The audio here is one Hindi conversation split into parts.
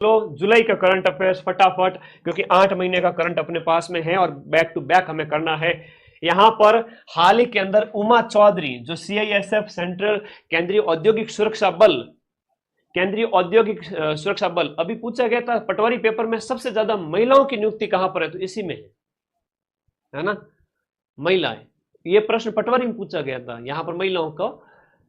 लो जुलाई का करंट अफेयर्स फटाफट, क्योंकि 8 महीने का करंट अपने पास में है और बैक टू बैक हमें करना है। यहां पर हाल ही के अंदर उमा चौधरी जो सीआईएसएफ सेंट्रल केंद्रीय औद्योगिक सुरक्षा बल, केंद्रीय औद्योगिक सुरक्षा बल, अभी पूछा गया था पटवारी पेपर में सबसे ज्यादा महिलाओं की नियुक्ति कहां पर है, तो इसी में है ना, महिलाएं। ये प्रश्न पटवारी में पूछा गया था, यहां पर महिलाओं का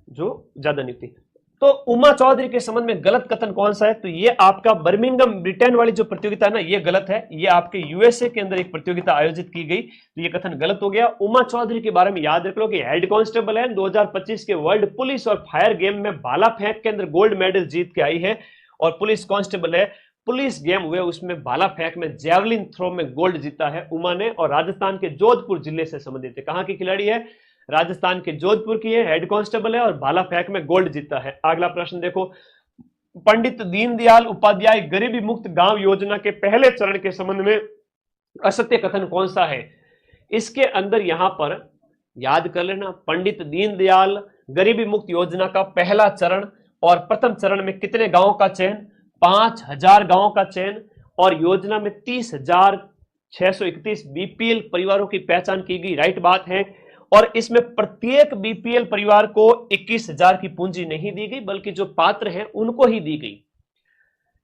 जो ज्यादा नियुक्ति। तो उमा चौधरी के संबंध में गलत कथन कौन सा है, तो ये आपका बर्मिंघम ब्रिटेन वाली जो प्रतियोगिता है ना, ये गलत है। ये आपके यूएसए के अंदर एक प्रतियोगिता आयोजित की गई, तो ये कथन गलत हो गया। उमा चौधरी के बारे में याद रख लो कि हेड कांस्टेबल है, 2025 के वर्ल्ड पुलिस और फायर गेम में भाला फेंक के अंदर गोल्ड मेडल जीत के आई है, और पुलिस कांस्टेबल है। पुलिस गेम हुए उसमें भाला फेंक में जैवलिन थ्रो में गोल्ड जीता है उमा ने, और राजस्थान के जोधपुर जिले से संबंधित है। कहां की खिलाड़ी है, राजस्थान के जोधपुर की है, हेड कांस्टेबल है और भाला फेंक में गोल्ड जीता है। अगला प्रश्न देखो, पंडित दीनदयाल उपाध्याय गरीबी मुक्त गांव योजना के पहले चरण के संबंध में असत्य कथन कौन सा है। इसके अंदर यहां पर याद कर लेना, पंडित दीनदयाल गरीबी मुक्त योजना का पहला चरण और प्रथम चरण में कितने गांवों का चयन, 5000 गांवों का चयन, और योजना में 30,631 बीपीएल परिवारों की पहचान की गई, राइट बात है। और इसमें प्रत्येक बीपीएल परिवार को 21,000 की पूंजी नहीं दी गई, बल्कि जो पात्र हैं उनको ही दी गई।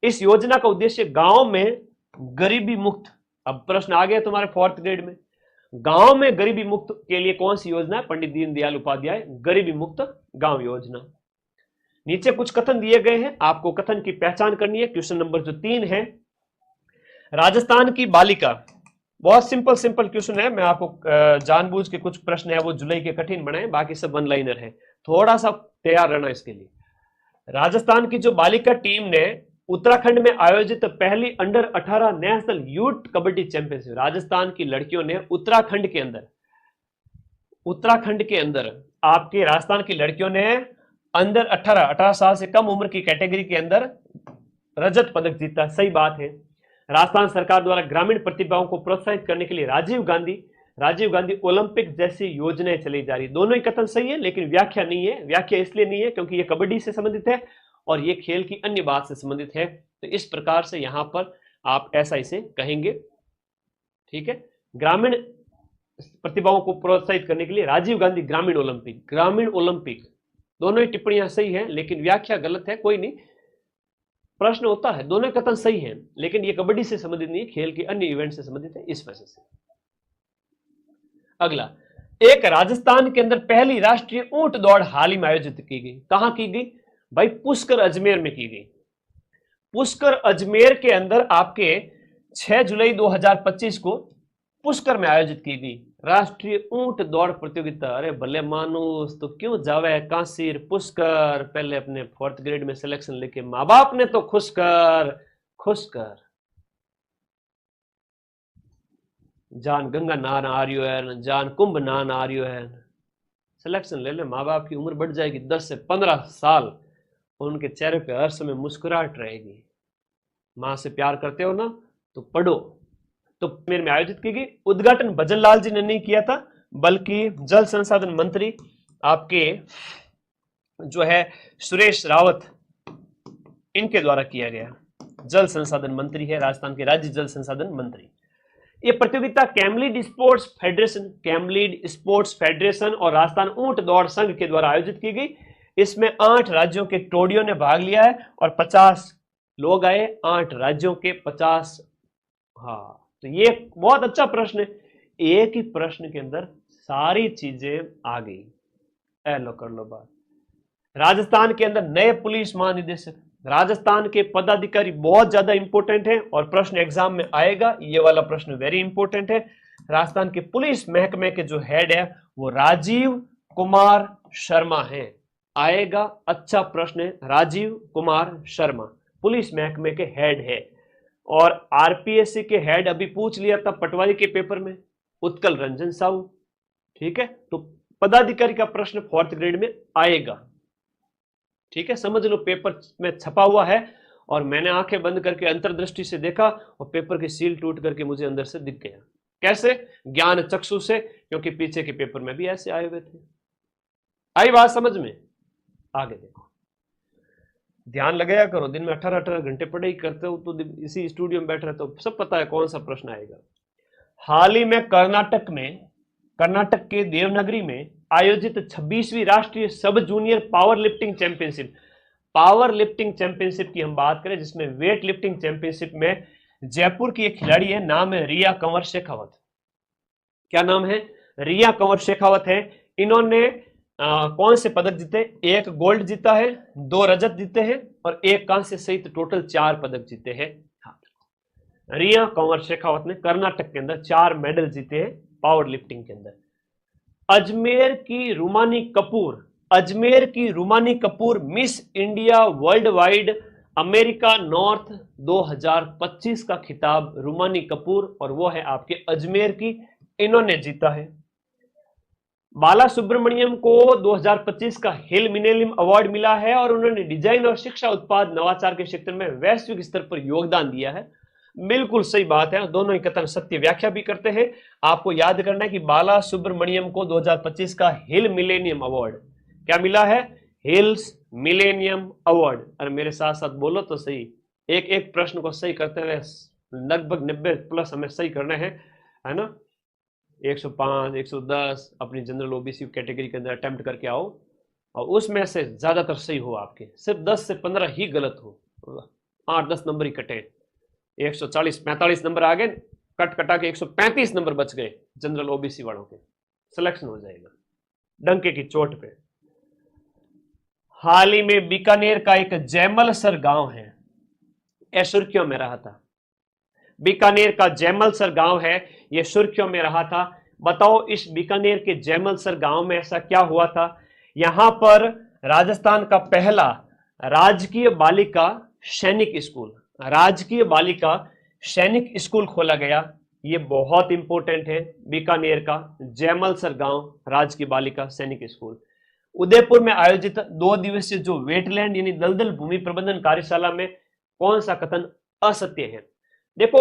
इस योजना का उद्देश्य गांव में गरीबी मुक्त, अब प्रश्न आ गया तुम्हारे 4th ग्रेड में, गांव में गरीबी मुक्त के लिए कौन सी योजना है, पंडित दीनदयाल उपाध्याय गरीबी मुक्त गांव योजना। नीचे कुछ कथन दिए गए हैं, आपको कथन की पहचान करनी है। क्वेश्चन नंबर जो 3 है, राजस्थान की बालिका, बहुत सिंपल क्वेश्चन है। मैं आपको जानबूझ के कुछ प्रश्न है वो जुलाई के कठिन बनाए, बाकी सब वन लाइनर है, थोड़ा सा तैयार रहना इसके लिए। राजस्थान की जो बालिका टीम ने उत्तराखंड में आयोजित पहली under 18 national youth kabaddi championship, Rajasthan की लड़कियों ने उत्तराखंड के अंदर आपके राजस्थान की लड़कियों ने अंडर 18 साल से कम उम्र की कैटेगरी के अंदर रजत पदक जीता, सही बात है। राजस्थान सरकार द्वारा ग्रामीण प्रतिभाओं को प्रोत्साहित करने के लिए राजीव गांधी ओलंपिक जैसी योजनाएं चली जा रही, दोनों ही कथन सही है, लेकिन व्याख्या नहीं है। व्याख्या इसलिए नहीं है क्योंकि ये कबड्डी से संबंधित है और ये खेल की अन्य बात से संबंधित है, तो इस प्रकार से यहां पर आप ऐसा इसे कहेंगे, ठीक है। ग्रामीण प्रतिभाओं को प्रोत्साहित करने के लिए राजीव गांधी ग्रामीण ओलंपिक, दोनों ही टिप्पणियां सही है, लेकिन व्याख्या गलत है, कोई नहीं, प्रश्न होता है, दोनों कथन सही हैं, लेकिन ये कबड्डी से संबंधित नहीं है, खेल के अन्य इवेंट से संबंधित है, इस वजह से। अगला, एक राजस्थान के अंदर पहली राष्ट्रीय ऊंट दौड़ हाल ही में आयोजित की गई, कहां की गई भाई, पुष्कर अजमेर में की गई। पुष्कर अजमेर के अंदर आपके 6 जुलाई 2025 को पुष्कर में आयोजित की गई राष्ट्रीय ऊंट दौड़ प्रतियोगिता। अरे भले मानुस, तो क्यों जावे कांसीर पुष्कर, पहले अपने 4th ग्रेड में सिलेक्शन लेके माँ बाप ने तो खुश कर जान गंगा नहान आ रही है, जान कुंभ नहान आ रही है, सिलेक्शन ले ले, माँ बाप की उम्र बढ़ जाएगी 10 से 15 साल, उनके चेहरे पे हर समय मुस्कुराहट रहेगी। माँ से प्यार करते हो ना तो पढ़ो। तो मेरे में आयोजित की गई, उद्घाटन भजन लाल जी ने नहीं किया था, बल्कि जल संसाधन मंत्री आपके जो है सुरेश रावत, इनके द्वारा किया गया। जल संसाधन मंत्री है राजस्थान के, राज्य जल संसाधन मंत्री। ये प्रतियोगिता कैमलीड स्पोर्ट्स फेडरेशन और राजस्थान ऊंट दौड़ संघ के द्वारा आयोजित की गई। इसमें 8 राज्यों के टोडियों ने भाग लिया है और 50 लोग आए, 8 राज्यों के 50। हाँ, तो ये बहुत अच्छा प्रश्न है, एक ही प्रश्न के अंदर सारी चीजें आ गई। लो कर लो बात। राजस्थान के अंदर नए पुलिस महानिदेशक, राजस्थान के पदाधिकारी बहुत ज्यादा इंपॉर्टेंट है और प्रश्न एग्जाम में आएगा, ये वाला प्रश्न वेरी इंपॉर्टेंट है। राजस्थान के पुलिस महकमे के जो हेड है वो राजीव कुमार शर्मा है, आएगा, अच्छा प्रश्न है, राजीव कुमार शर्मा पुलिस महकमे के हेड है। और आरपीएससी के हेड अभी पूछ लिया था पटवारी के पेपर में, उत्कल रंजन साहू, ठीक है। तो पदाधिकारी का प्रश्न 4th ग्रेड में आएगा, ठीक है, समझ लो, पेपर में छपा हुआ है और मैंने आंखें बंद करके अंतर्दृष्टि से देखा और पेपर की सील टूट करके मुझे अंदर से दिख गया। कैसे? ज्ञान चक्षु से, क्योंकि पीछे के पेपर में भी ऐसे आए हुए थे। आई बात समझ में? आगे देखो, ध्यान लगाया करो, दिन में 18-18 घंटे पढ़ाई करते हो तो इसी स्टूडियो में बैठे रहते हो, सब पता है कौन सा प्रश्न आएगा। हाल ही में कर्नाटक के देवनागरी में आयोजित 26वीं राष्ट्रीय सब जूनियर पावर लिफ्टिंग चैंपियनशिप की हम बात करें, जिसमें वेट लिफ्टिंग चैंपियनशिप में जयपुर की एक खिलाड़ी है, नाम है रिया कंवर शेखावत। क्या नाम है? रिया कंवर शेखावत है। इन्होंने कौन से पदक जीते? 1 गोल्ड जीता है, 2 रजत जीते हैं और 1 कांस्य सहित टोटल 4 पदक जीते हैं। रिया कंवर शेखावत ने कर्नाटक के अंदर 4 मेडल जीते हैं पावर लिफ्टिंग के अंदर। अजमेर की Rumani Kapoor Miss India worldwide America North 2025 का खिताब रूमानी कपूर, और वो है आपके अजमेर की, इन्होंने जीता है। बाला सुब्रमण्यम को 2025 का हिल मिलेनियम अवार्ड मिला है और उन्होंने डिजाइन और शिक्षा उत्पाद नवाचार के क्षेत्र में वैश्विक स्तर पर योगदान दिया है। बिल्कुल सही बात है, दोनों ही कथन सत्य व्याख्या भी करते हैं। आपको याद करना है कि बाला सुब्रमण्यम को 2025 का हिल मिलेनियम अवार्ड क्या मिला है? Hills millennium award. और मेरे साथ साथ बोलो तो सही, एक एक प्रश्न को सही करते हुए लगभग 90+ हमें सही करने हैं, है ना। 105, 110 अपनी जनरल ओबीसी कैटेगरी के अंदर अटेम्प्ट करके आओ और उसमें से ज्यादातर सही हो आपके, सिर्फ 10 से 15 ही गलत हो, 8-10 नंबर ही कटे। 140-45 नंबर आ गए, कटा के 135 नंबर बच गए जनरल ओबीसी वालों के, सिलेक्शन हो जाएगा डंके की चोट पे। हाल ही में बीकानेर का एक जैमलसर गांव है, यह सुर्खियों में रहा था। बीकानेर का जैमलसर गांव है, यह सुर्खियों में रहा था। बताओ इस बीकानेर के जैमलसर गांव में ऐसा क्या हुआ था? यहां पर राजस्थान का पहला राजकीय बालिका सैनिक स्कूल खोला गया। यह बहुत इंपॉर्टेंट है, बीकानेर का जैमलसर गांव राजकीय बालिका सैनिक स्कूल। उदयपुर में आयोजित 2 दिवसीय जो वेटलैंड यानी दलदल भूमि प्रबंधन कार्यशाला में कौन सा कथन असत्य है? देखो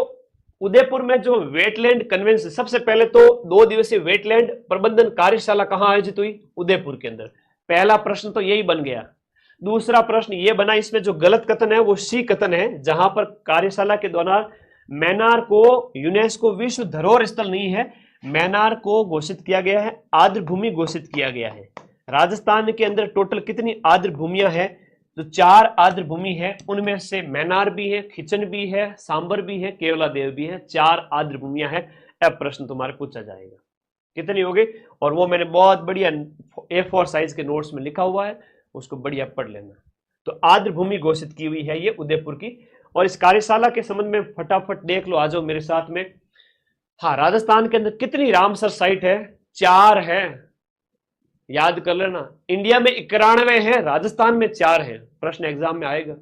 उदयपुर में जो वेटलैंड कन्वेंशन, सबसे पहले तो 2 दिवसीय वेटलैंड प्रबंधन कार्यशाला कहां आयोजित हुई? उदयपुर के अंदर। पहला प्रश्न तो यही बन गया। दूसरा प्रश्न यह बना, इसमें जो गलत कथन है वो सी कथन है, जहां पर कार्यशाला के दौरान मैनार को यूनेस्को विश्व धरोहर स्थल नहीं है, मैनार को घोषित किया गया है, आर्द्र भूमि घोषित किया गया है। राजस्थान के अंदर टोटल कितनी आर्द्र भूमियां हैं? तो 4 आर्द्र भूमि है, उनमें से मैनार भी है, खिचन भी है, सांबर भी है, केवलादेव भी है, 4 आर्द्र भूमियां हैं। अब प्रश्न तुम्हारे पूछा जाएगा कितनी हो गई, और वो मैंने बहुत बढ़िया A4 साइज के नोट्स में लिखा हुआ है, उसको बढ़िया पढ़ लेना। तो आर्द्र भूमि घोषित की हुई है ये उदयपुर की। और इस कार्यशाला के संबंध में फटाफट देख लो, आ जाओ मेरे साथ में। हाँ, राजस्थान के अंदर कितनी रामसर साइट है? 4 है, याद कर लेना। इंडिया में 91 है, राजस्थान में 4 है, प्रश्न एग्जाम में आएगा।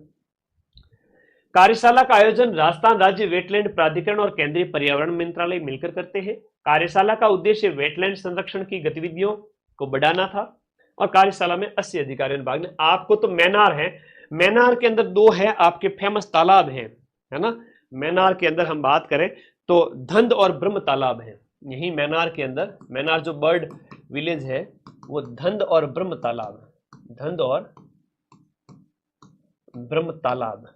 कार्यशाला का आयोजन राजस्थान राज्य वेटलैंड प्राधिकरण और केंद्रीय पर्यावरण मंत्रालय मिलकर करते हैं। कार्यशाला का उद्देश्य वेटलैंड संरक्षण की गतिविधियों को बढ़ाना था और कार्यशाला में 80 अधिकारियों ने भाग लिया। आपको तो मैनार है, मैनार के अंदर 2 है आपके फेमस तालाब है ना। मैनार के अंदर हम बात करें तो धंध और ब्रह्म तालाब है, यही मैनार के अंदर, मैनार जो बर्ड विलेज है वो धंध और ब्रह्म तालाब, धंध और ब्रह्म तालाब।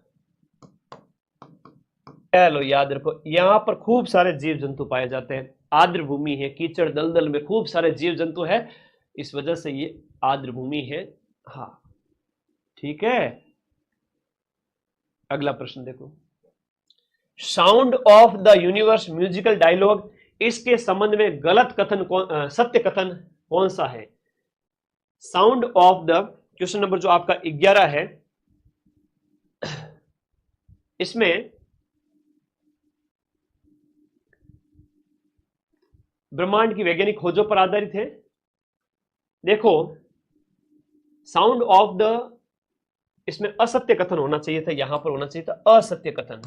चलो याद रखो, यहां पर खूब सारे जीव जंतु पाए जाते हैं, आर्द्र भूमि है, कीचड़ दलदल में खूब सारे जीव जंतु है, इस वजह से ये आर्द्र भूमि है। हाँ ठीक है, अगला प्रश्न देखो। Sound of the universe musical dialogue, इसके संबंध में गलत कथन सत्य कथन कौन सा है? Sound of the, question number जो आपका 11 है, इसमें ब्रह्मांड की वैज्ञानिक खोजों पर आधारित है। देखो साउंड ऑफ द, इसमें असत्य कथन होना चाहिए था, यहां पर होना चाहिए था असत्य कथन।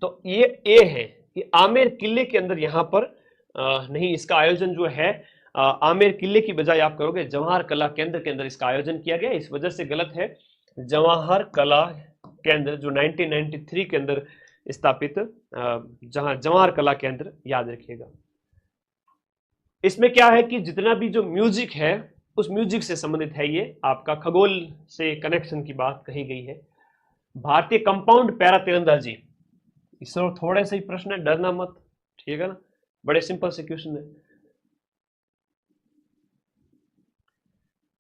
तो ये ए है कि आमेर किले के अंदर यहां पर नहीं, इसका आयोजन जो है आमेर किले की बजाय आप करोगे जवाहर कला केंद्र के अंदर इसका आयोजन किया गया, इस वजह से गलत है। जवाहर कला केंद्र जो 1993 के अंदर स्थापित, जहां जवाहर कला केंद्र, याद रखिएगा। इसमें क्या है कि जितना भी जो म्यूजिक है उस म्यूजिक से संबंधित है, ये आपका खगोल से कनेक्शन की बात कही गई है। भारतीय कंपाउंड पैरा तीरंदाजी, इस थोड़े से ही प्रश्न है, डरना मत, ठीक है ना, बड़े सिंपल से क्वेश्चन है।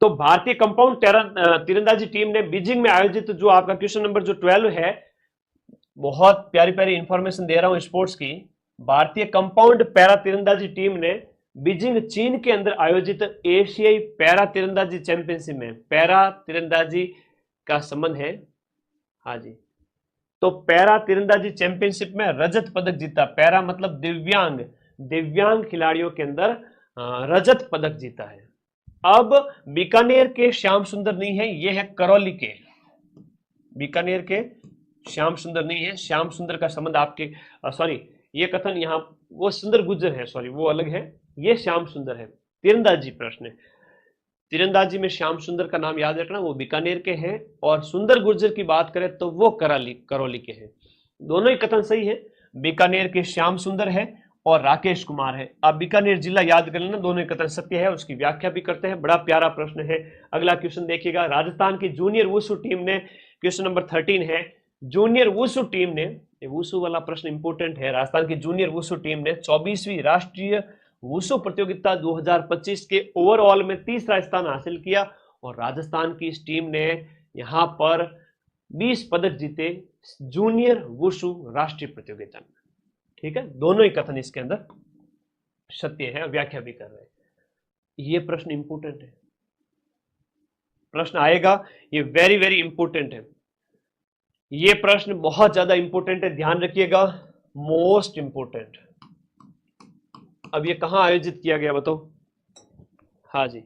तो भारतीय कंपाउंड तीरंदाजी टीम ने बीजिंग में आयोजित जो आपका क्वेश्चन नंबर जो 12 है, बहुत प्यारी प्यारी इंफॉर्मेशन दे रहा हूं स्पोर्ट्स की। भारतीय कंपाउंड पैरा तीरंदाजी टीम ने बीजिंग चीन के अंदर आयोजित एशियाई पैरा तीरंदाजी चैंपियनशिप में, पैरा तीरंदाजी का संबंध है, हाँ जी, तो पैरा तीरंदाजी चैंपियनशिप में रजत पदक जीता। पैरा मतलब दिव्यांग, दिव्यांग खिलाड़ियों के अंदर रजत पदक जीता है। अब बीकानेर के श्याम सुंदर नहीं है, ये है करौली के, बीकानेर के श्याम सुंदर नहीं है। श्याम सुंदर का संबंध आपके सॉरी, ये कथन यहाँ वो सुंदर गुर्जर है, सॉरी वो अलग है, ये श्याम सुंदर है। तीरंदाजी प्रश्न है, तीरंदाजी में श्याम सुंदर का नाम याद रखना, वो बीकानेर के हैं। और सुंदर गुर्जर की बात करें तो वो करौली के हैं। दोनों ही कथन सही है, बीकानेर के श्याम सुंदर है और राकेश कुमार है। आप बीकानेर जिला याद कर लेना, दोनों ही कथन सत्य है, उसकी व्याख्या भी करते हैं। बड़ा प्यारा प्रश्न है। अगला क्वेश्चन देखिएगा, राजस्थान की जूनियर वुशु टीम ने, क्वेश्चन नंबर 13 है, जूनियर वुशु टीम ने, वुशु वाला प्रश्न इंपोर्टेंट है, राजस्थान की जूनियर वुशु टीम ने 24वीं राष्ट्रीय वुशु प्रतियोगिता 2025 के ओवरऑल में तीसरा स्थान हासिल किया और राजस्थान की इस टीम ने यहां पर 20 पदक जीते जूनियर वुशु राष्ट्रीय प्रतियोगिता में, ठीक है। दोनों ही कथन इसके अंदर सत्य है, व्याख्या भी कर रहे हैं। ये प्रश्न इंपोर्टेंट है, प्रश्न आएगा, ये वेरी वेरी इंपोर्टेंट है, ये प्रश्न बहुत ज्यादा इंपोर्टेंट है, ध्यान रखिएगा, मोस्ट इंपोर्टेंट। अब ये कहां आयोजित किया गया बताओ? हाँ जी,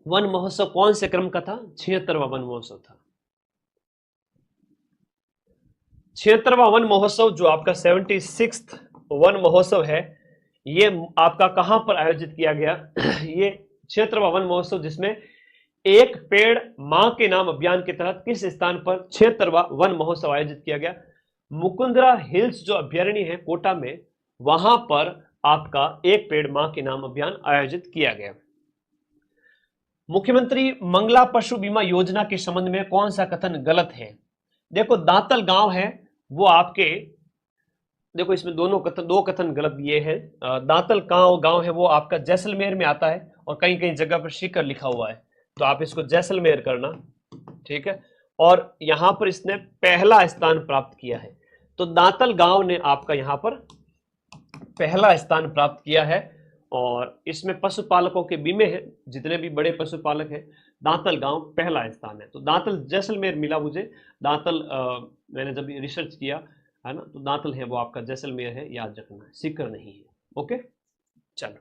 वन महोत्सव कौन से क्रम का था? 76वां वन महोत्सव था। 76वां वन महोत्सव जो आपका 76th वन महोत्सव है, ये आपका कहां पर आयोजित किया गया? ये 76वां वन महोत्सव जिसमें एक पेड़ मां के नाम अभियान के तहत किस स्थान पर 76वां वन महोत्सव आयोजित किया गया? मुकुंदरा हिल्स जो अभ्यारण्य है कोटा में, वहां पर आपका एक पेड़ मां के नाम अभियान आयोजित किया गया। मुख्यमंत्री मंगला पशु बीमा योजना के संबंध में कौन सा कथन गलत है? देखो दांतल गांव है वो आपके, देखो इसमें दो कथन गलत दिए हैं। दांतल गांव है वो आपका जैसलमेर में आता है और कहीं कहीं जगह पर सीकर लिखा हुआ है, तो आप इसको जैसलमेर करना, ठीक है। और यहां पर इसने पहला स्थान प्राप्त किया है, तो दांतल गांव ने आपका यहां पर पहला स्थान प्राप्त किया है। और इसमें पशुपालकों के बीमे हैं, जितने भी बड़े पशुपालक हैं, दांतल गांव पहला स्थान है। तो दांतल जैसलमेर मिला मुझे, दांतल मैंने जब रिसर्च किया है ना, तो दांतल है वो आपका जैसलमेर है, याद रखना है, सीकर नहीं है। ओके, चलो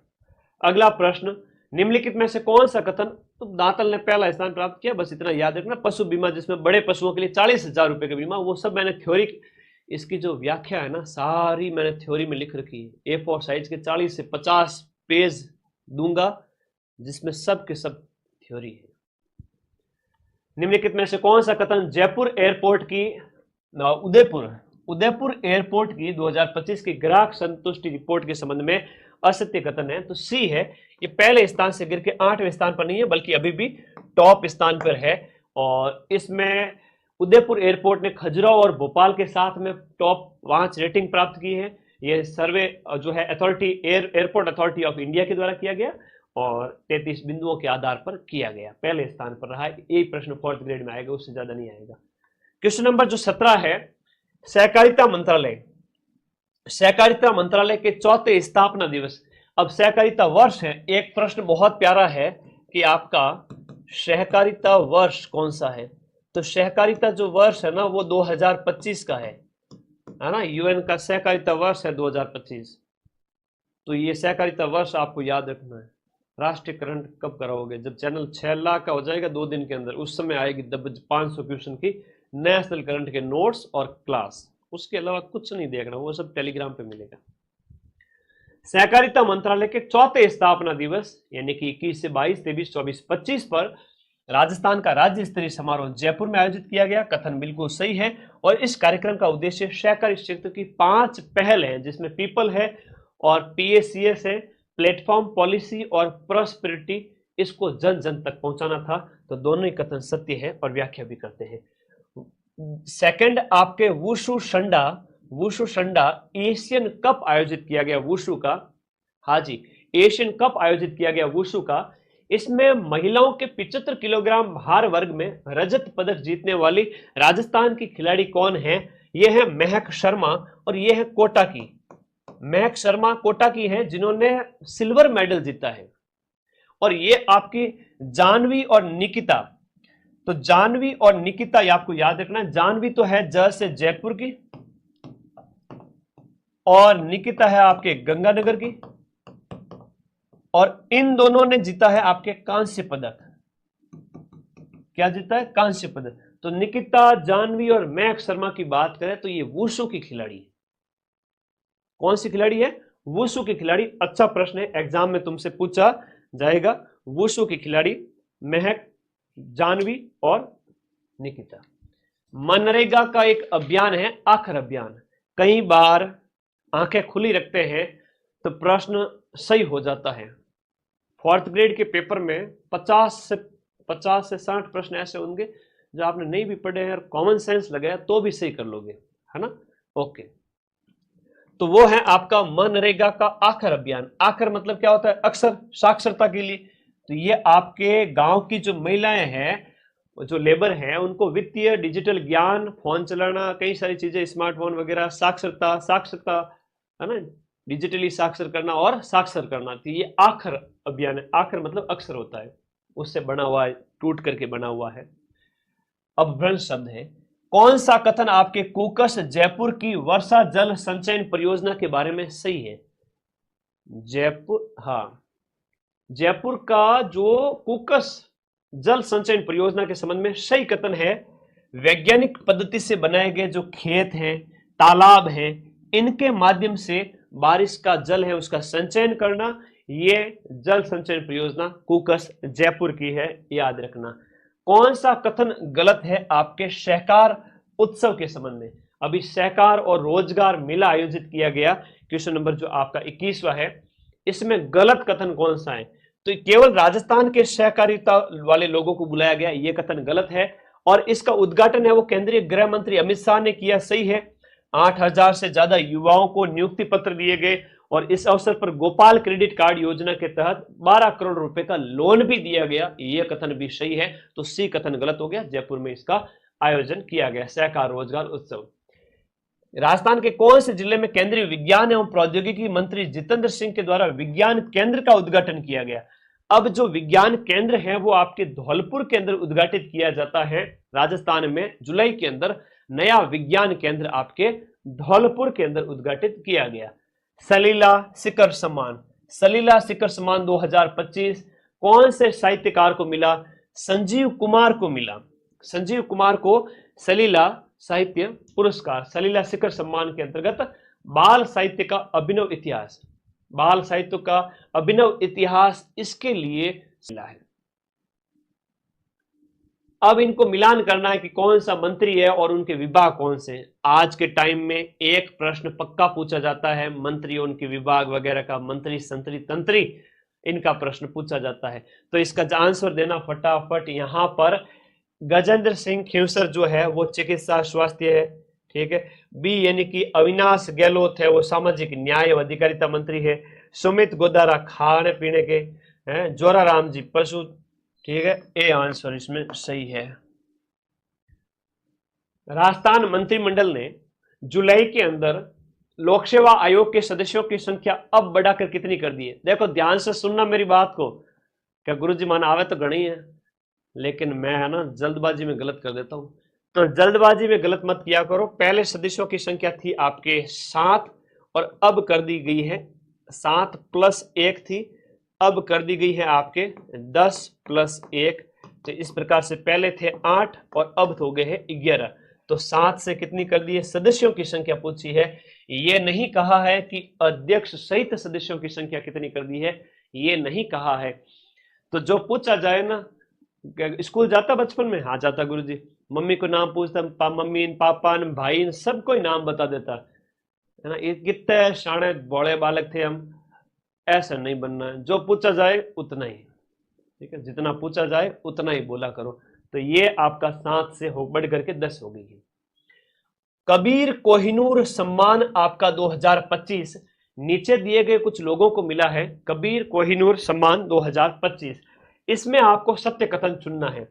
अगला प्रश्न, निम्नलिखित में से कौन सा कथन, तो दांतल ने पहला स्थान प्राप्त किया, बस इतना याद रखना। पशु बीमा जिसमें बड़े पशुओं के लिए 40,000 रुपए का बीमा, वो सब मैंने थ्योरी, इसकी जो व्याख्या है ना सारी मैंने थ्योरी में लिख रखी है। A4 साइज के 40 से 50 पेज दूंगा जिसमें सब के सब थ्योरी है। निम्नलिखित में से कौन सा कथन जयपुर एयरपोर्ट की उदयपुर एयरपोर्ट की 2025 की ग्राहक संतुष्टि रिपोर्ट के संबंध में असत्य कथन है? तो सी है, ये पहले स्थान से गिर के 8वें स्थान पर नहीं है, बल्कि अभी भी टॉप स्थान पर है। और इसमें उदयपुर एयरपोर्ट ने खजुराहो और भोपाल के साथ में टॉप 5 रेटिंग प्राप्त की है। ये सर्वे जो है authority airport authority of India के द्वारा किया गया और 33 बिंदुओं के आधार पर किया गया, पहले स्थान पर रहा है। एक प्रश्न 4th ग्रेड में आएगा, उससे ज्यादा नहीं आएगा। क्वेश्चन नंबर जो 17 है, सहकारिता मंत्रालय, सहकारिता मंत्रालय के 4थे स्थापना दिवस, अब सहकारिता वर्ष है। एक प्रश्न बहुत प्यारा है कि आपका सहकारिता वर्ष कौन सा है? तो सहकारिता जो वर्ष है ना वो 2025 का है ना, यूएन का सहकारिता वर्ष है 2025। तो ये सहकारिता वर्ष आपको याद रखना है। राष्ट्रीय करंट कब कराओगे? जब चैनल 6 लाख का हो जाएगा 2 दिन के अंदर, उस समय आएगी 500 क्वेश्चन की नेशनल करंट के नोट्स और क्लास। उसके अलावा कुछ नहीं देखना, वो सब टेलीग्राम पे मिलेगा। सहकारिता मंत्रालय के 4थे स्थापना दिवस यानी कि 21 से 22, 23, 24, 25 पर राजस्थान का राज्य स्तरीय समारोह जयपुर में आयोजित किया गया। कथन बिल्कुल सही है। और इस कार्यक्रम का उद्देश्य सहकारी क्षेत्र की 5 पहल है, जिसमें पीपल है और PACS है, प्लेटफॉर्म पॉलिसी और प्रॉस्पेरिटी, इसको जन जन तक पहुंचाना था। तो दोनों ही कथन सत्य है और व्याख्या भी करते हैं। सेकंड आपके वुशु संडा एशियन कप आयोजित किया गया वुशु का। हाँ जी, एशियन कप आयोजित किया गया वुशु का। इसमें महिलाओं के 75 किलोग्राम भार वर्ग में रजत पदक जीतने वाली राजस्थान की खिलाड़ी कौन है? ये है महक शर्मा और ये है कोटा की। महक शर्मा कोटा की है जिन्होंने सिल्वर मेडल जीता है। और ये आपकी जानवी और निकिता। तो जानवी और निकिता ये आपको याद रखना है। जानवी तो है ज से जयपुर की और निकिता है आपके गंगानगर की। और इन दोनों ने जीता है आपके कांस्य पदक। क्या जीता है? कांस्य पदक। तो निकिता, जानवी और महक शर्मा की बात करें तो ये वुशु की खिलाड़ी है। कौन सी खिलाड़ी है? वुशु की खिलाड़ी। अच्छा प्रश्न है, एग्जाम में तुमसे पूछा जाएगा। वुशु की खिलाड़ी महक, जानवी और निकिता। मनरेगा का एक अभियान है आखर अभियान। कई बार आंखें खुली रखते हैं तो प्रश्न सही हो जाता है। 4th ग्रेड के पेपर में 50 से 60 प्रश्न ऐसे होंगे जो आपने नहीं भी पढ़े हैं और कॉमन सेंस लगाया तो भी सही कर लोगे, है ना? ओके, तो वो है आपका मनरेगा का आखर अभियान। आखर मतलब क्या होता है? अक्षर, साक्षरता के लिए। तो ये आपके गांव की जो महिलाएं हैं, जो लेबर हैं, उनको वित्तीय, डिजिटल ज्ञान, फोन चलाना, कई सारी चीजें, स्मार्टफोन वगैरह, साक्षरता है ना, डिजिटली साक्षर करना और साक्षर करना। तो ये आखर अभियान है। आखर मतलब अक्षर होता है, उससे बना हुआ है, टूट करके बना हुआ है। अब भ्रंश शब्द है। कौन सा कथन आपके कुकस जयपुर की वर्षा जल संचयन परियोजना के बारे में सही है? जयपुर, हाँ, जयपुर का जो कुकस जल संचयन परियोजना के संबंध में सही कथन है, वैज्ञानिक पद्धति से बनाए गए जो खेत हैं, तालाब हैं, इनके माध्यम से बारिश का जल है उसका संचयन करना, ये जल संचयन परियोजना कुकस जयपुर की है, याद रखना। कौन सा कथन गलत है आपके सहकार उत्सव के संबंध में? अभी सहकार और रोजगार मेला आयोजित किया गया, क्वेश्चन नंबर जो आपका 21वां है, इसमें गलत कथन कौन सा है? तो केवल राजस्थान के सहकारिता वाले लोगों को बुलाया गया, यह कथन गलत है। और इसका उद्घाटन है वो केंद्रीय गृह मंत्री अमित शाह ने किया, सही है। 8000 से ज्यादा युवाओं को नियुक्ति पत्र दिए गए और इस अवसर पर गोपाल क्रेडिट कार्ड योजना के तहत 12 करोड़ रुपए का लोन भी दिया गया, यह कथन भी सही है। तो सी कथन गलत हो गया, जयपुर में इसका आयोजन किया गया सहकार रोजगार उत्सव। राजस्थान के कौन से जिले में केंद्रीय विज्ञान एवं प्रौद्योगिकी मंत्री जितेंद्र सिंह के द्वारा विज्ञान केंद्र का उद्घाटन किया गया? अब जो विज्ञान केंद्र है वो आपके धौलपुर के अंदर उद्घाटित किया जाता है। राजस्थान में जुलाई के अंदर नया विज्ञान केंद्र आपके धौलपुर के अंदर उद्घाटित किया गया। सलीला शिखर सम्मान, सलीला शिखर सम्मान 2025 कौन से साहित्यकार को मिला? संजीव कुमार को मिला। संजीव कुमार को सलीला साहित्य पुरस्कार, सलीला शिखर सम्मान के अंतर्गत बाल साहित्य का अभिनव इतिहास, बाल साहित्य का अभिनव इतिहास इसके लिए मिला है। अब इनको मिलान करना है कि कौन सा मंत्री है और उनके विभाग कौन से हैं। आज के टाइम में एक प्रश्न पक्का पूछा जाता है मंत्री, उनके विभाग वगैरह का, मंत्री संतरी तंत्री, इनका प्रश्न पूछा जाता है। तो इसका आंसर देना फटाफट। यहां पर गजेंद्र सिंह खींवसर जो है वो चिकित्सा स्वास्थ्य है, ठीक है। बी यानी कि अविनाश गहलोत है वो सामाजिक न्याय एवं अधिकारिता मंत्री है। सुमित गोदारा खाने पीने के हैं। जोराराम जी पशु, ठीक है। ए आंसर इसमें सही है। राजस्थान मंत्रिमंडल ने जुलाई के अंदर लोक सेवा आयोग के सदस्यों की संख्या अब बढ़ाकर कितनी कर दी है? देखो ध्यान से सुनना मेरी बात को। क्या गुरुजी मान आवे तो गणी है, लेकिन मैं है ना जल्दबाजी में गलत कर देता हूं। तो जल्दबाजी में गलत मत किया करो। पहले सदस्यों की संख्या थी आपके 7 और अब कर दी गई है 7 + 1 थी, अब कर दी गई है आपके 10 + 1। तो इस प्रकार से पहले थे 8 और अब हो गए हैं 11। तो 7 से कितनी कर दी है? सदस्यों की संख्या पूछी है। ये नहीं कहा है कि अध्यक्ष सहित सदस्यों की संख्या कितनी कर दी है, ये नहीं कहा है। तो जो पूछा जाए ना स्कूल जाता बचपन में? हाँ जाता गुरुजी। मम्मी को नाम पूछता, मम्मी पापा भाई सबको ही नाम बता देता है ना। ये कितने शाणे भोले बालक थे हम। ऐसा नहीं बनना है, जो पूछा जाए उतना ही, ठीक है, जितना पूछा जाए उतना ही बोला करो। तो ये आपका 7 से हो बढ़ करके 10 हो गई है। कबीर कोहिनूर सम्मान आपका 2025 नीचे दिए गए कुछ लोगों को मिला है। कबीर कोहिनूर सम्मान 2025, इसमें आपको सत्य कथन चुनना है।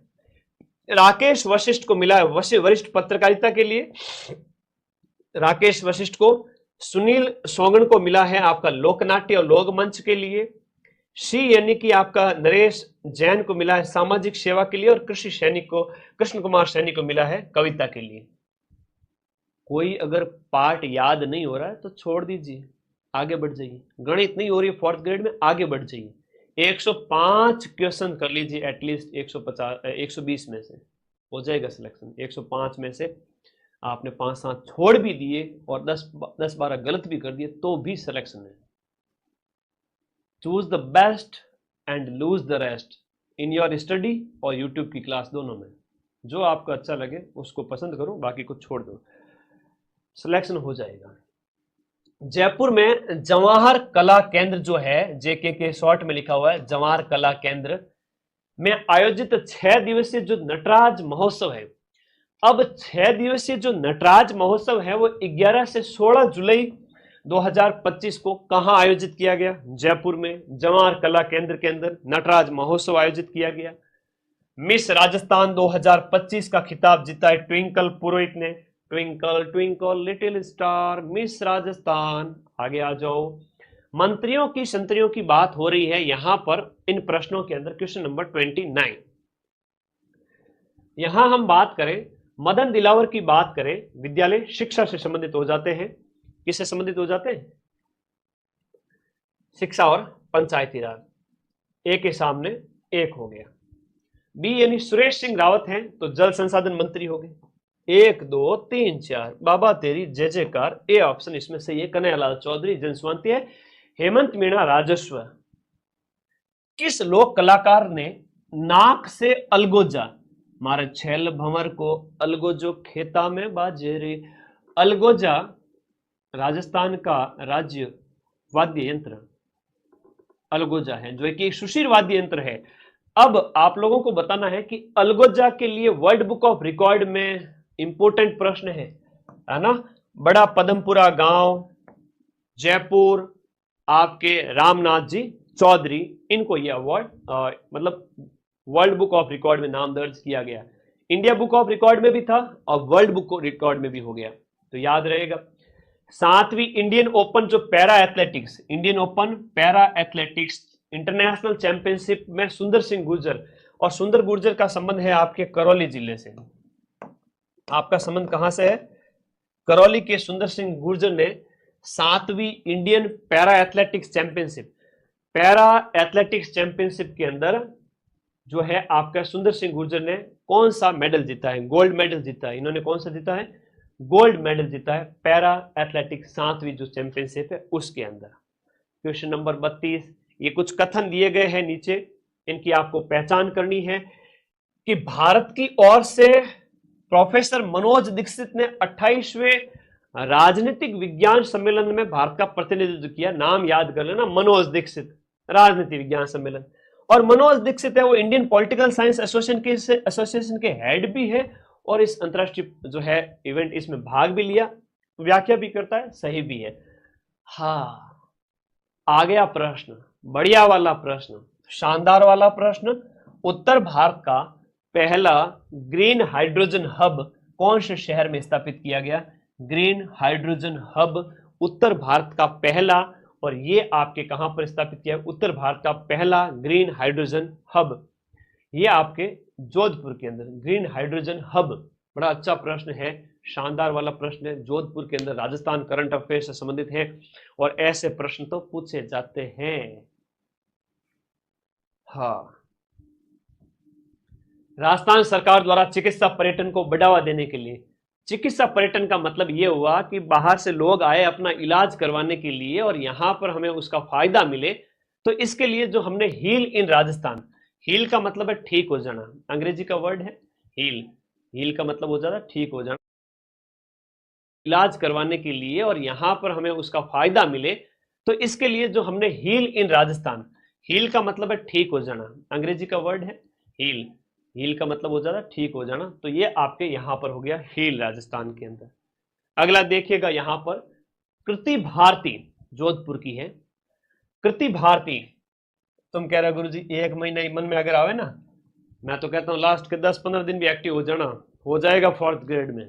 राकेश वशिष्ठ को मिला है वरिष्ठ पत्रकारिता के लिए, राकेश वशिष्ठ को। सुनील सोंगण को मिला है आपका लोकनाट्य और लोक मंच के लिए। सी यानी कि आपका नरेश जैन को मिला है सामाजिक सेवा के लिए। और कृष्ण कुमार सैनी को मिला है कविता के लिए। कोई अगर पार्ट याद नहीं हो रहा है तो छोड़ दीजिए, आगे बढ़ जाइए। गणित नहीं हो रही है 4th ग्रेड में, आगे बढ़ जाइए। 105 क्वेश्चन कर लीजिए एटलीस्ट, 120 में से हो जाएगा सिलेक्शन। 105 में से आपने 5-7 छोड़ भी दिए और 10-12 गलत भी कर दिए तो भी सिलेक्शन है। Choose the best and lose the rest in your study और यूट्यूब की क्लास, दोनों में जो आपको अच्छा लगे उसको पसंद करो, बाकी को छोड़ दो, सिलेक्शन हो जाएगा। जयपुर में जवाहर कला केंद्र जो है, जेके के शॉर्ट में लिखा हुआ है जवाहर कला केंद्र में आयोजित 6 दिवसीय जो नटराज महोत्सव है। अब 6 दिवसीय जो नटराज महोत्सव है वो 11 से 16 जुलाई 2025 को कहां आयोजित किया गया? जयपुर में जवाहर कला केंद्र के अंदर नटराज महोत्सव आयोजित किया गया। मिस राजस्थान 2025 का खिताब जीता है ट्विंकल पुरोहित ने। Twinkle twinkle little star, miss Rajasthan. आगे आ जाओ। मंत्रियों की संतरियों की बात हो रही है यहां पर इन प्रश्नों के अंदर। क्वेश्चन नंबर 29, यहां हम बात करें मदन दिलावर की बात करें, विद्यालय शिक्षा से संबंधित हो जाते हैं। किससे संबंधित हो जाते हैं? शिक्षा और पंचायती राज। ए के सामने एक हो गया। बी यानी सुरेश सिंह रावत हैं तो जल संसाधन मंत्री हो गए। 1 2 3 4 बाबा तेरी जय जयकार। ए ऑप्शन इसमें सही है। कन्हैयालाल चौधरी जनस्वास्थ्य है। हेमंत मीणा राजस्व। किस लोक कलाकार ने नाक से अलगोजा मारे छेल भंवर को अलगोजो खेता में बाजे रे। अलगोजा राजस्थान का राज्य वाद्य यंत्र अलगोजा है, जो कि एक सुशील वाद्य यंत्र है। अब आप लोगों को बताना है कि अलगोजा के लिए वर्ल्ड बुक ऑफ रिकॉर्ड में इंपोर्टेंट प्रश्न है ना। बड़ा पदमपुरा गांव जयपुर, आपके रामनाथ जी चौधरी, इनको यह अवार्ड मतलब वर्ल्ड बुक ऑफ रिकॉर्ड में नाम दर्ज किया गया। इंडिया बुक ऑफ रिकॉर्ड में भी था और वर्ल्ड बुक ऑफ रिकॉर्ड में भी हो गया, तो याद रहेगा। 7वीं इंडियन ओपन जो para athletics, Indian open para athletics international championship में सुंदर सिंह गुर्जर, और सुंदर गुर्जर का संबंध है आपके करौली जिले से। आपका संबंध कहां से है? करौली के सुंदर सिंह गुर्जर ने 7वीं Indian para athletics championship, para athletics championship के अंदर जो है आपका सुंदर सिंह गुर्जर ने कौन सा मेडल जीता है? गोल्ड मेडल जीता है। इन्होंने कौन सा जीता है? गोल्ड मेडल जीता है पैरा एथलेटिक्स 7वीं जो चैंपियनशिप है उसके अंदर। क्वेश्चन नंबर 32, ये कुछ कथन दिए गए हैं नीचे, इनकी आपको पहचान करनी है कि भारत की ओर से प्रोफेसर मनोज दीक्षित ने 28वें राजनीतिक विज्ञान सम्मेलन में भारत का प्रतिनिधित्व किया। नाम याद कर लेना, मनोज दीक्षित, राजनीति विज्ञान सम्मेलन। और मनोज दीक्षित है वो इंडियन पॉलिटिकल साइंस एसोसिएशन के हेड भी है और इस अंतरराष्ट्रीय जो है इवेंट इसमें भाग भी लिया, व्याख्या भी करता है, सही भी है। हाँ, आ गया प्रश्न, बढ़िया वाला प्रश्न, शानदार वाला प्रश्न। उत्तर भारत का पहला ग्रीन हाइड्रोजन हब कौन से शहर में स्थापित किया गया? ग्रीन हाइड्रोजन हब उत्तर भारत का पहला, और ये आपके कहां पर स्थापित किया? उत्तर भारत का पहला ग्रीन हाइड्रोजन हब ये आपके जोधपुर के अंदर ग्रीन हाइड्रोजन हब। बड़ा अच्छा प्रश्न है, शानदार वाला प्रश्न है। जोधपुर के अंदर राजस्थान करंट अफेयर से संबंधित है और ऐसे प्रश्न तो पूछे जाते हैं। हाँ, राजस्थान सरकार द्वारा चिकित्सा पर्यटन को बढ़ावा देने के लिए, चिकित्सा पर्यटन का मतलब यह हुआ कि बाहर से लोग आए अपना इलाज करवाने के लिए और यहां पर हमें उसका फायदा मिले, तो इसके लिए जो हमने हील इन राजस्थान, हील का मतलब है ठीक हो जाना, अंग्रेजी का वर्ड है हील। हील का मतलब हो जाता ठीक हो जाना, इलाज करवाने के लिए, और यहां पर हमें उसका फायदा मिले, तो इसके लिए जो हमने हील इन राजस्थान, हील का मतलब है ठीक हो जाना, अंग्रेजी का वर्ड है हील। हील का मतलब हो जाता ठीक हो जाना, तो ये आपके यहां पर हो गया हील राजस्थान के अंदर। अगला देखिएगा यहां पर कृति भारती जोधपुर की है। कृति भारती, तुम कह रहे हो गुरु जी 1 महीना मन में अगर आवे ना, मैं तो कहता हूँ लास्ट के 10-15 दिन भी एक्टिव हो जाना, हो जाएगा 4th ग्रेड में।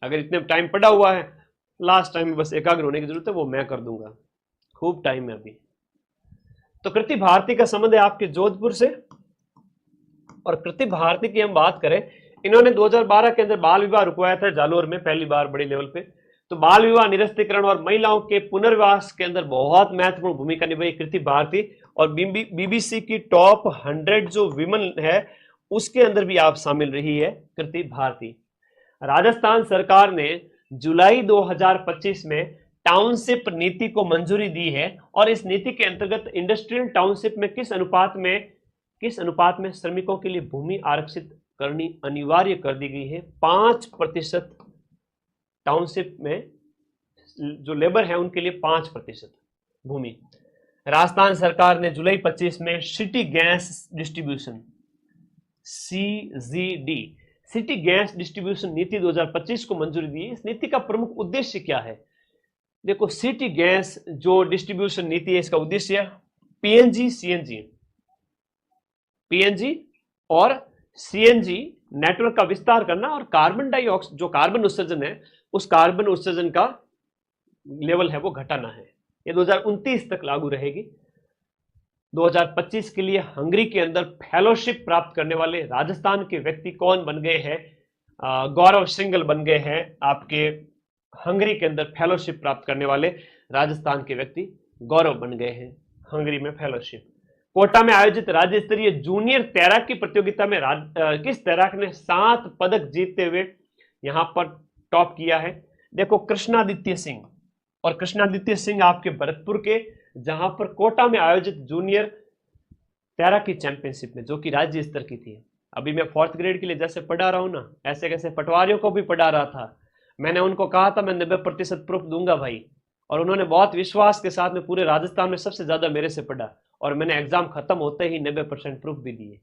अगर इतने टाइम पड़ा हुआ है, लास्ट टाइम बस एकाग्र होने की जरूरत है, वो मैं कर दूंगा, खूब टाइम है अभी। तो कृति भारती का संबंध है आपके जोधपुर से, और कृति भारती की हम बात करें, इन्होंने 2012 के अंदर बाल विवाह रुकवाया था जालोर में पहली बार बड़े लेवल पे। तो बाल विवाह निरस्तीकरण और महिलाओं के पुनर्वास के अंदर बहुत महत्वपूर्ण भूमिका निभाई कृति भारती, और बीबीसी की टॉप 100 जो विमेन है उसके अंदर भी आप शामिल रही है कृति भारती। राजस्थान सरकार ने जुलाई 2025 में टाउनशिप नीति को मंजूरी दी है, और इस नीति के अंतर्गत इंडस्ट्रियल टाउनशिप में किस अनुपात में श्रमिकों के लिए भूमि आरक्षित करनी अनिवार्य कर दी गई है। 5% टाउनशिप में जो लेबर है उनके लिए 5% भूमि। राजस्थान सरकार ने जुलाई 25 में city gas distribution CGD city gas distribution नीति 2025 को मंजूरी दी। इस नीति का प्रमुख उद्देश्य क्या है? देखो, सिटी गैस जो डिस्ट्रीब्यूशन नीति है, इसका उद्देश्य पीएनजी और सीएनजी नेटवर्क का विस्तार करना, और कार्बन डाइऑक्साइड जो कार्बन उत्सर्जन है उस कार्बन उत्सर्जन का लेवल है वो घटाना है। ये 2029 तक लागू रहेगी। 2025 के लिए हंगरी के अंदर फेलोशिप प्राप्त करने वाले राजस्थान के व्यक्ति कौन बन गए हैं? गौरव सिंगल बन गए हैं आपके हंगरी के अंदर फेलोशिप प्राप्त करने वाले राजस्थान के व्यक्ति गौरव बन गए हैं हंगरी में फेलोशिप। कोटा में आयोजित राज्य स्तरीय जूनियर तैराकी प्रतियोगिता में किस तैराक ने 7 पदक जीतते हुए यहां पर टॉप किया है? देखो, कृष्णादित्य सिंह, और कृष्णादित्य सिंह आपके भरतपुर के, जहां पर कोटा में आयोजित जूनियर तैराकी चैंपियनशिप में, जो कि राज्य स्तर की थी। अभी मैं 4th ग्रेड के लिए जैसे पढ़ा रहा हूं ना, ऐसे कैसे पटवारियों को भी पढ़ा रहा था। मैंने उनको कहा था मैं 90% प्रूफ दूंगा भाई, और उन्होंने बहुत विश्वास के साथ में पूरे राजस्थान में सबसे ज्यादा मेरे से पढ़ा, और मैंने एग्जाम खत्म होते ही 90% प्रूफ भी दिए।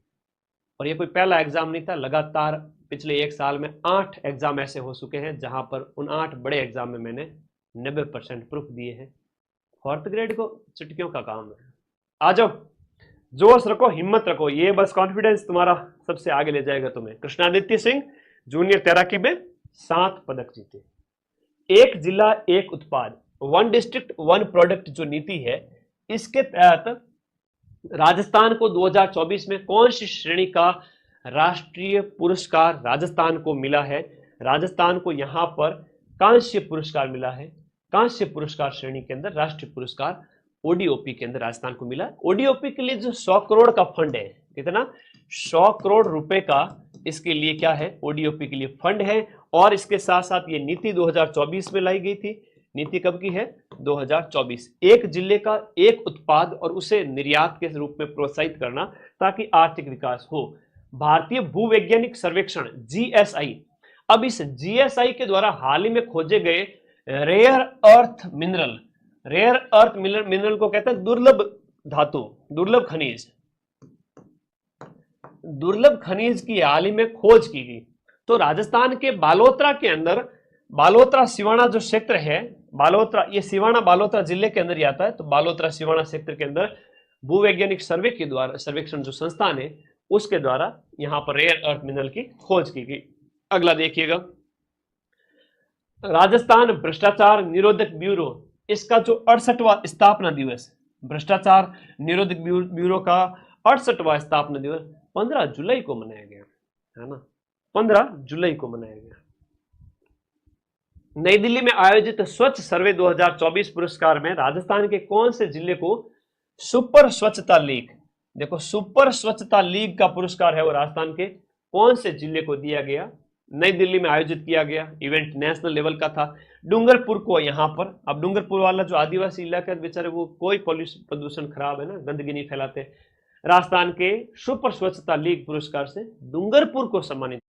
और ये कोई पहला एग्जाम नहीं था, लगातार पिछले 1 साल में 8 एग्जाम ऐसे हो चुके हैं जहां पर उन 8 बड़े एग्जाम में मैंने 90% प्रूफ दिए हैं। 4th ग्रेड को चुटकियों का काम है। आ जाओ, जोश रखो, हिम्मत रखो, ये बस कॉन्फिडेंस तुम्हारा सबसे आगे ले जाएगा तुम्हें। कृष्णादित्य सिंह जूनियर तैराकी में 7 पदक जीते। एक जिला एक उत्पाद, 1 डिस्ट्रिक्ट 1 प्रोडक्ट जो नीति है, इसके तहत राजस्थान को 2024 में कौन सी श्रेणी का राष्ट्रीय पुरस्कार राजस्थान को मिला है? राजस्थान को यहां पर कांस्य पुरस्कार मिला है। कांस्य पुरस्कार श्रेणी के अंदर राष्ट्रीय पुरस्कार ओडीओपी के अंदर राजस्थान को मिला। ओडीओपी के लिए जो 100 करोड़ का फंड है, कितना? 100 करोड़ रुपए का इसके लिए क्या है? ओडीओपी के लिए फंड है। और इसके साथ साथ ये नीति 2024 में लाई गई थी। नीति कब की है? 2024। एक जिले का एक उत्पाद और उसे निर्यात के रूप में प्रोत्साहित करना ताकि आर्थिक विकास हो। भारतीय भूवैज्ञानिक सर्वेक्षण जीएसआई, अब इस जीएसआई के द्वारा हाल ही में खोजे गए rare earth mineral, rare earth mineral को कहते हैं दुर्लभ धातु, दुर्लभ खनिज, दुर्लभ खनिज की हाल ही में खोज की गई। तो राजस्थान के बालोतरा के अंदर, बालोतरा सिवाना जो क्षेत्र है, बालोतरा, ये सिवाना बालोतरा जिले के अंदर ही आता है। तो बालोतरा सिवाना क्षेत्र के अंदर भूवैज्ञानिक सर्वे के द्वारा, सर्वेक्षण जो संस्थान है उसके द्वारा यहां पर रेयर अर्थ मिनरल की खोज की गई। अगला देखिएगा, राजस्थान भ्रष्टाचार निरोधक ब्यूरो, इसका जो 68वां स्थापना दिवस, भ्रष्टाचार निरोधक ब्यूरो का 68वां स्थापना दिवस 15 जुलाई को मनाया गया है ना, 15 जुलाई को मनाया गया। नई दिल्ली में आयोजित स्वच्छ सर्वे 2024 पुरस्कार में राजस्थान के कौन से जिले को सुपर स्वच्छता लीग, देखो सुपर स्वच्छता लीग का पुरस्कार है वो राजस्थान के कौन से जिले को दिया गया? नई दिल्ली में आयोजित किया गया इवेंट, नेशनल लेवल का था। डूंगरपुर को यहां पर, अब डूंगरपुर वाला जो आदिवासी इलाका है बेचारे, वो कोई प्रदूषण खराब है ना, गंदगी नहीं फैलाते। राजस्थान के सुपर स्वच्छता लीग पुरस्कार से डूंगरपुर को सम्मानित।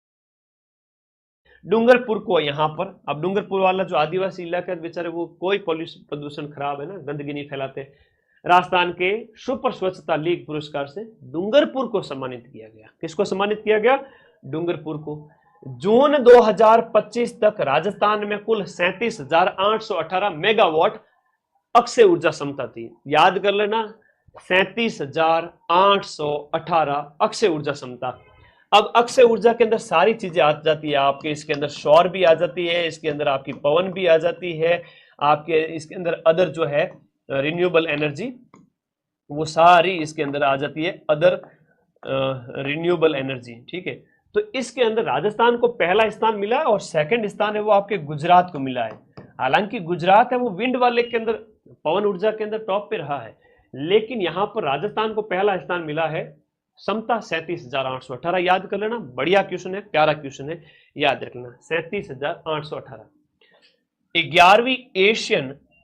डूंगरपुर को यहाँ पर, अब डूंगरपुर वाला जो आदिवासी इलाका है बेचारे, वो कोई प्रदूषण खराब है ना, गंदगी नहीं फैलाते। राजस्थान के सुपर स्वच्छता लीग पुरस्कार से डूंगरपुर को सम्मानित किया गया। किसको सम्मानित किया गया? डूंगरपुर को। जून 2025 तक राजस्थान में कुल 37,818 मेगावाट अक्षय ऊर्जा क्षमता थी। याद कर लेना, 37,818 अक्षय ऊर्जा क्षमता। अब अक्षय ऊर्जा के अंदर सारी चीजें आ जाती है आपके, इसके अंदर सौर भी आ जाती है, इसके अंदर आपकी पवन भी आ जाती है, आपके इसके अंदर अदर जो है रिन्यूएबल एनर्जी, वो सारी इसके अंदर आ जाती है, अदर रिन्यूएबल एनर्जी। ठीक है, तो इसके अंदर राजस्थान को पहला स्थान मिला है और सेकंड स्थान है वो आपके गुजरात को मिला है। हालांकि गुजरात है वो विंड वाले के अंदर, पवन ऊर्जा के अंदर टॉप पे रहा है, लेकिन यहां पर राजस्थान को पहला स्थान मिला है, क्षमता 37,818। याद कर लेना, बढ़िया क्वेश्चन है, प्यारा क्वेश्चन है, याद रखना 37,818। 11वीं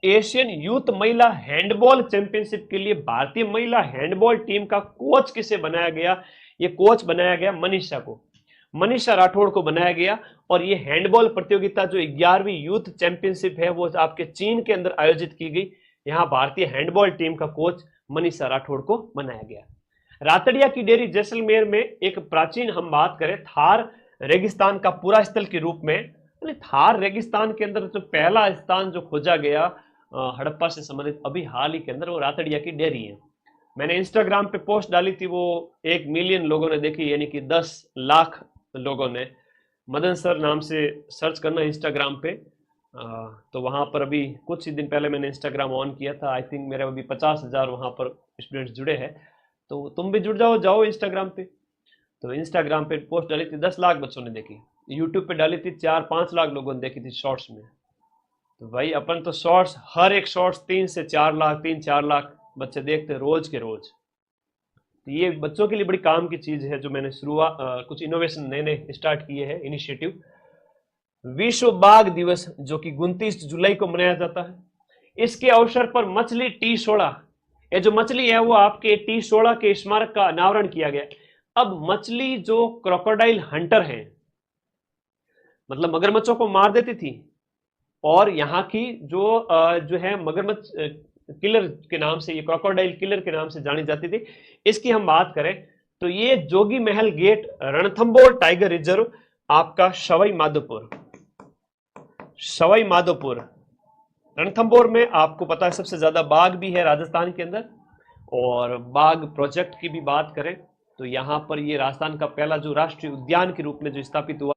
एशियन यूथ महिला हैंडबॉल चैंपियनशिप के लिए भारतीय महिला हैंडबॉल टीम का कोच किसे बनाया गया? ये कोच बनाया गया मनीषा को, मनीषा राठौड़ को बनाया गया। और ये हैंडबॉल प्रतियोगिता जो 11वीं यूथ चैंपियनशिप है वो आपके चीन के अंदर आयोजित की गई। यहाँ भारतीय हैंडबॉल टीम का कोच मनीषा राठौड़ को बनाया गया। रातड़िया की डेयरी जैसलमेर में एक प्राचीन, हम बात करें थार रेगिस्तान का पूरा स्थल के रूप में, थार रेगिस्तान के अंदर जो पहला स्थान जो खोजा गया हड़प्पा से संबंधित अभी हाल ही के अंदर, वो रातड़िया की डेयरी है। मैंने इंस्टाग्राम पे पोस्ट डाली थी, वो 1 मिलियन लोगों ने देखी, यानी कि 10 लाख लोगों ने। मदन सर नाम से सर्च करना इंस्टाग्राम पे, तो वहां पर अभी कुछ ही दिन पहले मैंने इंस्टाग्राम ऑन किया था। आई थिंक मेरे अभी 50,000 वहां पर स्टूडेंट्स जुड़े हैं, तो तुम भी जुड़ जाओ इंस्टाग्राम पे। तो इंस्टाग्राम पे पोस्ट डाली थी, 10 लाख बच्चों ने देखी। यूट्यूब पे डाली थी, 4-5 लाख लोगों ने देखी थी शॉर्ट्स में। तो भाई अपन तो शॉर्ट्स, हर एक शॉर्ट्स 3 से 4 लाख, 3-4 लाख बच्चे देखते रोज के रोज। तो ये बच्चों के लिए बड़ी काम की चीज है जो मैंने शुरुआत, कुछ इनोवेशन नए स्टार्ट किए हैं, इनिशिएटिव। विश्व बाघ दिवस जो कि 29 जुलाई को मनाया जाता है, इसके अवसर पर मछली T16, ये जो मछली है वो आपके T16 के स्मारक का अनावरण किया गया। अब मछली जो क्रोकोडाइल हंटर है, मतलब मगरमच्छों को मार देती थी, और यहाँ की जो है मगरमच्छ किलर के नाम से, ये क्रोकोडाइल किलर के नाम से जानी जाती थी। इसकी हम बात करें तो ये जोगी महल गेट रणथंबोर टाइगर रिजर्व आपका सवाई माधोपुर रणथंबोर में आपको पता है सबसे ज्यादा बाघ भी है राजस्थान के अंदर। और बाघ प्रोजेक्ट की भी बात करें तो यहाँ पर ये राजस्थान का पहला जो राष्ट्रीय उद्यान के रूप में जो स्थापित हुआ,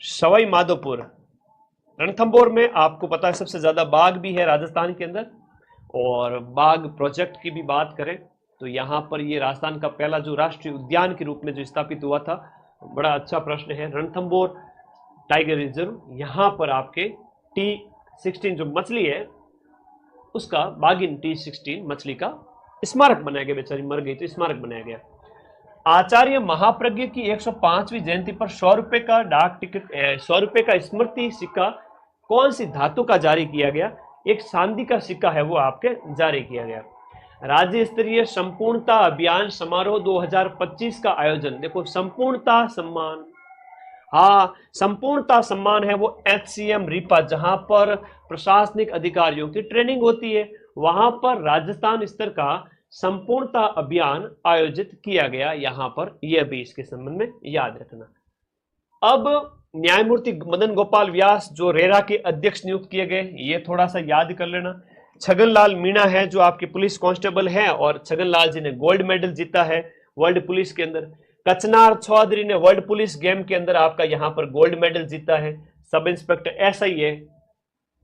सवाई माधोपुर रणथंबोर में आपको पता है सबसे ज्यादा बाघ भी है राजस्थान के अंदर। और बाघ प्रोजेक्ट की भी बात करें तो यहाँ पर ये राजस्थान का पहला जो राष्ट्रीय उद्यान के रूप में जो स्थापित हुआ था। बड़ा अच्छा प्रश्न है। रणथंबोर टाइगर रिजर्व, यहाँ पर आपके T16 जो मछली है उसका, बाघिन T16 मछली का स्मारक बनाया गया। बेचारी मर गई तो स्मारक बनाया गया। आचार्य महाप्रज्ञ की 105वीं जयंती पर 100 रुपए का डाक टिकट, 100 रुपए का स्मृति सिक्का कौन सी धातु का जारी किया गया? एक चांदी का सिक्का है वो आपके जारी किया गया। राज्य स्तरीय संपूर्णता अभियान समारोह 2025 का आयोजन, देखो संपूर्णता सम्मान, हाँ संपूर्णता सम्मान है वो HCM रीपा, जहां पर प्रशासनिक अधिकारियों की ट्रेनिंग होती है, वहां पर राजस्थान स्तर का संपूर्णता अभियान आयोजित किया गया। यहां पर यह भी इसके संबंध में याद रखना। अब न्यायमूर्ति मदन गोपाल व्यास जो रेरा के अध्यक्ष नियुक्त किए गए, ये थोड़ा सा याद कर लेना। छगनलाल मीणा है जो आपके पुलिस कांस्टेबल हैं, और छगनलाल जी ने गोल्ड मेडल जीता है वर्ल्ड पुलिस के अंदर। कचनार चौधरी ने वर्ल्ड पुलिस गेम के अंदर आपका यहाँ पर गोल्ड मेडल जीता है। सब इंस्पेक्टर SI है।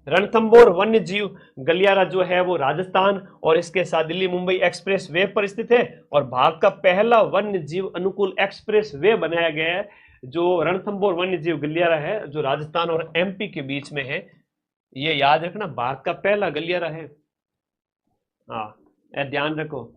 रणथंबोर वन्य जीव गलियारा जो है वो राजस्थान और इसके साथ दिल्ली मुंबई एक्सप्रेस वे पर स्थित है, और भारत का पहला वन्य जीव अनुकूल एक्सप्रेस वे बनाया गया है जो रणथंबोर वन्य जीव गलियारा है, जो राजस्थान और MP के बीच में है। ये याद रखना, भारत का पहला गलियारा है। हाँ ध्यान रखो।